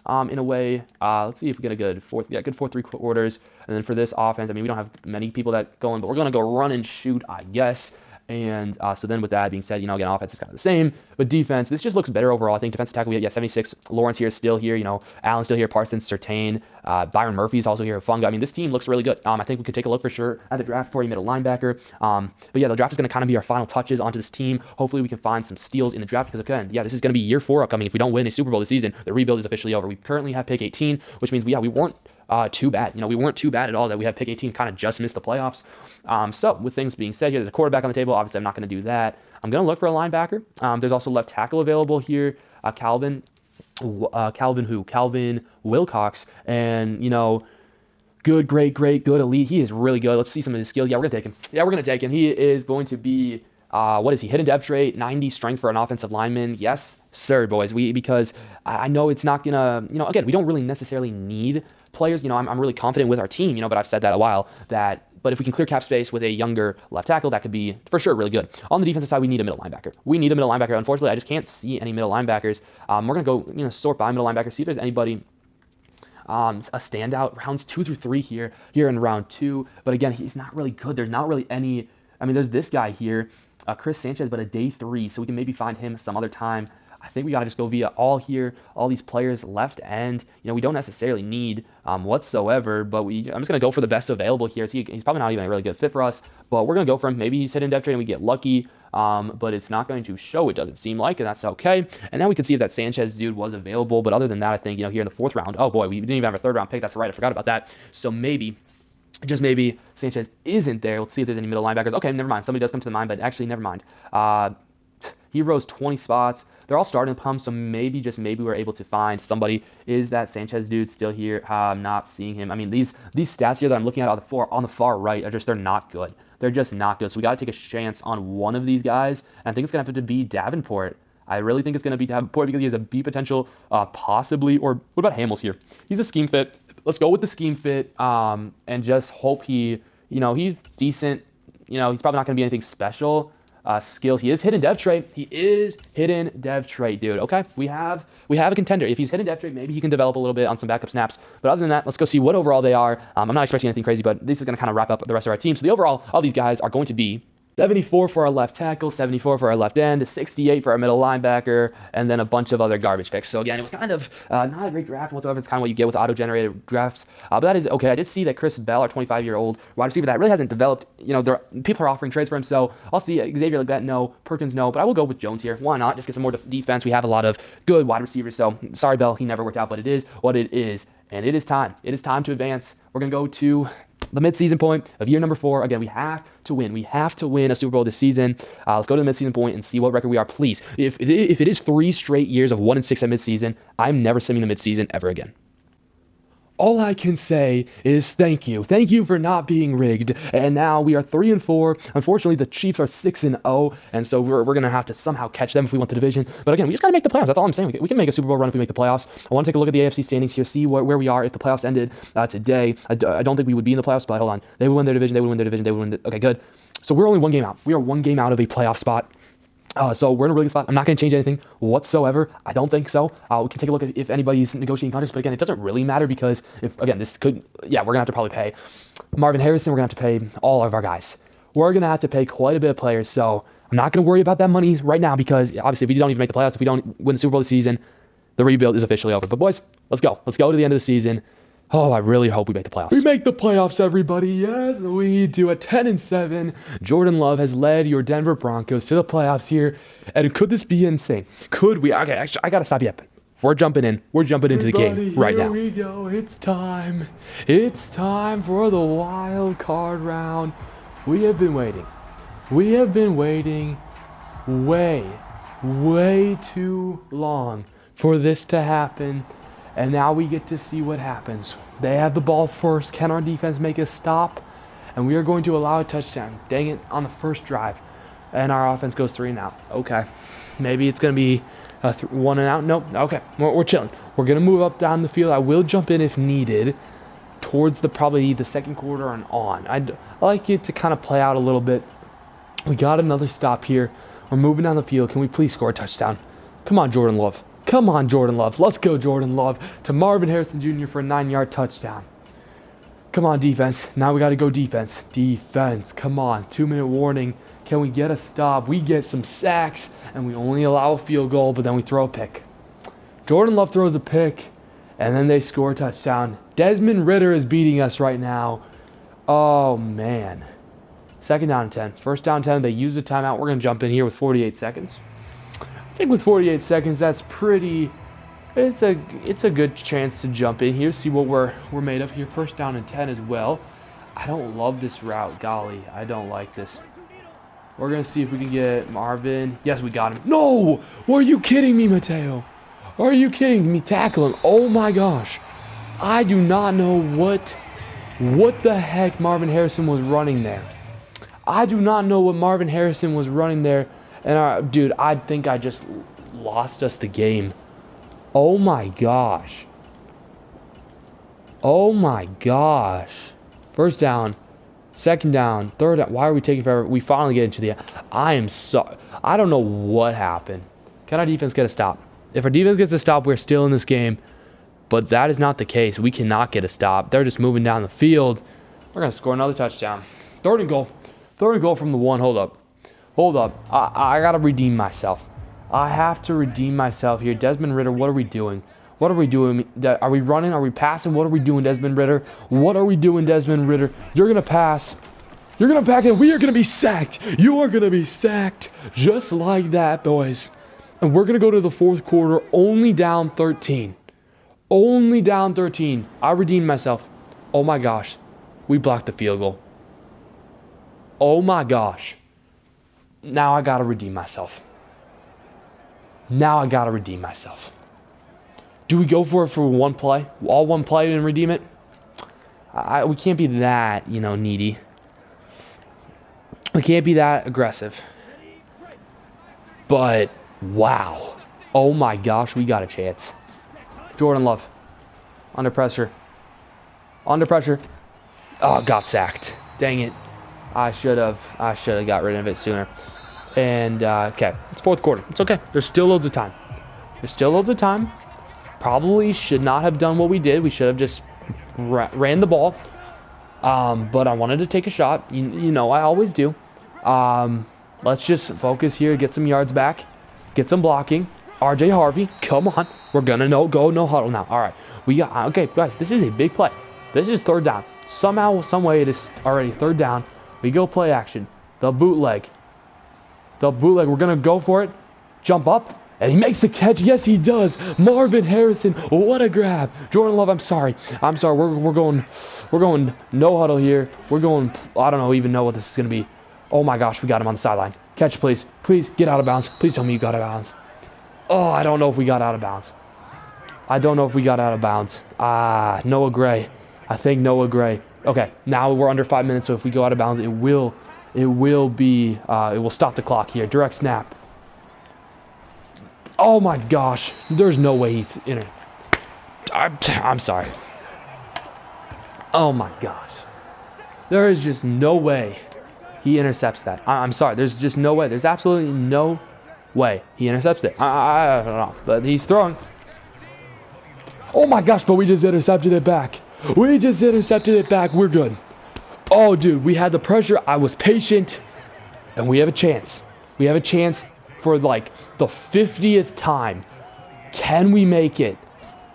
In a way, let's see if we get a good 4-3 quarters. And then for this offense, we don't have many people that go in, but we're going to go run and shoot, I guess. And so then with that being said, again, offense is kind of the same, but defense, this just looks better overall. I think defensive tackle, we have 76. Lawrence here is still here, Allen's still here, Parsons, Surtain, Byron Murphy's also here, fun guy. This team looks really good. I think we could take a look for sure at the draft for a middle linebacker. But yeah, the draft is going to kind of be our final touches onto this team. Hopefully we can find some steals in the draft because again, this is going to be year 4 upcoming. If we don't win a Super Bowl this season, the rebuild is officially over. We currently have pick 18, which means we weren't too bad. We weren't too bad at all that we had pick 18, kind of just missed the playoffs. So with things being said here, there's a quarterback on the table. Obviously, I'm not going to do that. I'm going to look for a linebacker. There's also left tackle available here. Calvin Wilcox, and great, good elite. He is really good. Let's see some of his skills. Yeah, we're going to take him. He is going to be what is he? Hidden depth trait, 90 strength for an offensive lineman. Yes, sir, boys. Because I know it's not gonna, again, we don't really necessarily need players. I'm really confident with our team, but I've said that a while but if we can clear cap space with a younger left tackle, that could be for sure really good. On the defensive side, we need a middle linebacker. Unfortunately, I just can't see any middle linebackers. We're gonna go, sort by middle linebackers, see if there's anybody a standout rounds 2 through 3 here in round 2. But again, he's not really good. There's not really any. There's this guy here, Chris Sanchez, but a day 3, so we can maybe find him some other time. I think we got to just go via all these players left end. We don't necessarily need whatsoever, but I'm just going to go for the best available here. So he's probably not even a really good fit for us, but we're going to go for him. Maybe he's hidden depth trade and we get lucky, but it's not going to show, it doesn't seem like, and that's okay. And now we can see if that Sanchez dude was available, but other than that, I think, here in the 4th round, oh boy, we didn't even have a 3rd round pick. That's right, I forgot about that. So maybe, just maybe, Sanchez isn't there. Let's see if there's any middle linebackers. Okay, never mind. Somebody does come to the mind, but actually, never mind. He rose 20 spots. They're all starting to pump, so maybe we're able to find somebody. Is that Sanchez dude still here? I'm not seeing him. These stats here that I'm looking at on the far right they're not good. They're just not good. So we got to take a chance on one of these guys, and I think it's going to have to be Davenport. I really think it's going to be Davenport because he has a B potential, possibly. Or what about Hamels here? He's a scheme fit. Let's go with the scheme fit, and just hope he's decent. He's probably not going to be anything special. Skills. He is hidden dev trait. Dude. Okay, we have a contender. If he's hidden dev trait, maybe he can develop a little bit on some backup snaps. But other than that, let's go see what overall they are. I'm not expecting anything crazy, but this is going to kind of wrap up the rest of our team. So the overall, all these guys are going to be 74 for our left tackle, 74 for our left end, 68 for our middle linebacker, and then a bunch of other garbage picks. So again, it was kind of not a great draft whatsoever. It's kind of what you get with auto-generated drafts. But that is okay. I did see that Chris Bell, our 25-year-old wide receiver, that really hasn't developed. People are offering trades for him, so I'll see. Xavier Leggett, no. Perkins, no. But I will go with Jones here. Why not? Just get some more defense. We have a lot of good wide receivers. So sorry, Bell, he never worked out, but it is what it is. And it is time. It is time to advance. We're going to go to the midseason point of year number 4. Again, we have to win. We have to win a Super Bowl this season. Let's go to the midseason point and see what record we are. Please, if it is 3 straight years of 1-6 at midseason, I'm never simming the midseason ever again. All I can say is thank you. Thank you for not being rigged. And now we are 3-4. Unfortunately, the Chiefs are 6-0, and so we're going to have to somehow catch them if we want the division. But again, we just got to make the playoffs. That's all I'm saying. We can make a Super Bowl run if we make the playoffs. I want to take a look at the AFC standings here, see where we are if the playoffs ended today. I don't think we would be in the playoffs, but hold on. They would win their division. They would win their division. They would win. Okay, good. So we're only one game out. We are one game out of a playoff spot. So we're in a really good spot. I'm not going to change anything whatsoever. I don't think so. We can take a look at if anybody's negotiating contracts, but again, it doesn't really matter because we're going to have to probably pay Marvin Harrison. We're going to have to pay all of our guys. We're going to have to pay quite a bit of players. So I'm not going to worry about that money right now because obviously if we don't even make the playoffs, if we don't win the Super Bowl this season, the rebuild is officially over. But boys, let's go. Let's go to the end of the season. Oh, I really hope we make the playoffs. We make the playoffs, everybody. Yes, we do. At 10-7, Jordan Love has led your Denver Broncos to the playoffs here. And could this be insane? Could we? Okay, actually, I got to stop yapping. We're jumping in. We're jumping into the game right now. Here we go. It's time. It's time for the wild card round. We have been waiting. We have been waiting way too long for this to happen. And now we get to see what happens. They have the ball first. Can our defense make a stop? And we are going to allow a touchdown. Dang it, on the first drive. And our offense goes 3 and out. Okay. Maybe it's going to be 1 and out. Nope. Okay. We're chilling. We're going to move up down the field. I will jump in if needed towards probably the second quarter and on. I like it to kind of play out a little bit. We got another stop here. We're moving down the field. Can we please score a touchdown? Come on, Jordan Love. Come on, Jordan Love. Let's go, Jordan Love. To Marvin Harrison Jr. for a 9-yard touchdown. Come on, defense. Now we got to go defense. Defense. Come on. 2-minute warning. Can we get a stop? We get some sacks, and we only allow a field goal, but then we throw a pick. Jordan Love throws a pick, and then they score a touchdown. Desmond Ridder is beating us right now. Oh, man. 2nd down and 10. 1st down 10. They use the timeout. We're going to jump in here with 48 seconds. I think with 48 seconds, that's pretty. It's a good chance to jump in here, see what we're made of here. 1st down and 10 as well. I don't love this route, golly. I don't like this. We're gonna see if we can get Marvin. Yes, we got him. No! Are you kidding me, Mateo? Are you kidding me? Tackle him. Oh my gosh. I do not know what the heck Marvin Harrison was running there. I do not know what Marvin Harrison was running there. And, dude, I think I just lost us the game. Oh, my gosh. Oh, my gosh. 1st down, 2nd down, 3rd down. Why are we taking forever? We finally get into the... I don't know what happened. Can our defense get a stop? If our defense gets a stop, we're still in this game. But that is not the case. We cannot get a stop. They're just moving down the field. We're going to score another touchdown. 3rd and goal. 3rd and goal from the 1. Hold up. I got to redeem myself. I have to redeem myself here. Desmond Ridder, what are we doing? What are we doing? Are we running? Are we passing? What are we doing, Desmond Ridder? What are we doing, Desmond Ridder? You're going to pass. You're going to pack it. We are going to be sacked. You are going to be sacked. Just like that, boys. And we're going to go to the 4th quarter only down 13. Only down 13. I redeemed myself. Oh, my gosh. We blocked the field goal. Oh, my gosh. Now I got to redeem myself. Do we go for it for one play? All one play and redeem it? We can't be that, needy. We can't be that aggressive. But, wow. Oh my gosh, we got a chance. Jordan Love. Under pressure. Oh, got sacked. Dang it. I should have got rid of it sooner. And, okay, it's 4th quarter. It's okay. There's still loads of time. Probably should not have done what we did. We should have just ran the ball. But I wanted to take a shot. I always do. Let's just focus here, get some yards back, get some blocking. RJ Harvey, come on. We're going to go no huddle now. All right. Okay, guys, this is a big play. This is 3rd down. Somehow, some way, it is already 3rd down. We go play action. The bootleg. We're going to go for it. Jump up. And he makes a catch. Yes, he does. Marvin Harrison. What a grab. Jordan Love, I'm sorry. We're going no huddle here. We're going, I don't even know what this is going to be. Oh my gosh, we got him on the sideline. Catch, please. Please get out of bounds. Please tell me you got out of bounds. Oh, I don't know if we got out of bounds. I don't know if we got out of bounds. Noah Gray. I think Noah Gray. Okay, now we're under 5 minutes, so if we go out of bounds, it will stop the clock here. Direct snap. Oh my gosh. There's no way he's in it. I'm sorry. Oh my gosh. There is just no way he intercepts that. I'm sorry. There's just no way. There's absolutely no way he intercepts it. I don't know. But he's throwing. Oh my gosh, but we just intercepted it back. We just intercepted it back. We're good. Oh, dude, we had the pressure. I was patient. And we have a chance. We have a chance for like the 50th time. Can we make it?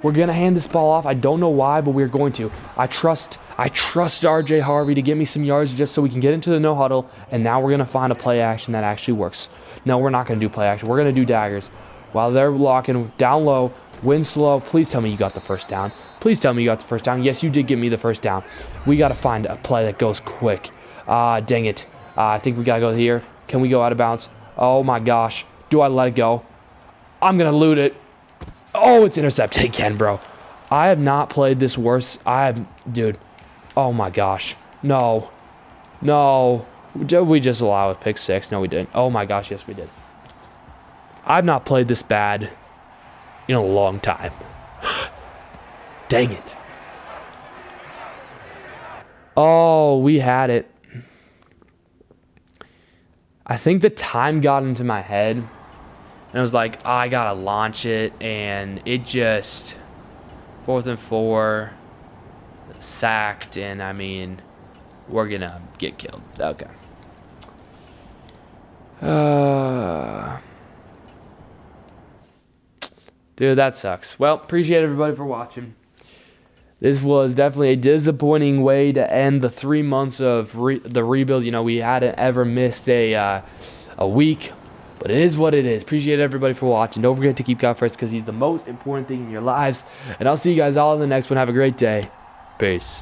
We're going to hand this ball off. I don't know why, but we're going to. I trust RJ Harvey to get me some yards just so we can get into the no huddle. And now we're going to find a play action that actually works. No, we're not going to do play action. We're going to do daggers. While they're locking down low, win slow. Please tell me you got the first down. Please tell me you got the first down. Yes, you did get me the first down. We got to find a play that goes quick. Dang it. I think we got to go here. Can we go out of bounds? Oh my gosh. Do I let it go? I'm going to loot it. Oh, it's intercepted again, bro. I have not played this worse. Dude. Oh my gosh. No. No. Did we just allow a pick six? No, we didn't. Oh my gosh, yes, we did. I've not played this bad in a long time. Dang it. Oh, we had it. I think the time got into my head. And I was like, I gotta launch it. And it just 4th and 4. Sacked. And I mean, we're gonna get killed. Okay. Dude, that sucks. Well, appreciate everybody for watching. This was definitely a disappointing way to end the 3 months of the rebuild. You know, we hadn't ever missed a week, but it is what it is. Appreciate everybody for watching. Don't forget to keep God first because he's the most important thing in your lives. And I'll see you guys all in the next one. Have a great day. Peace.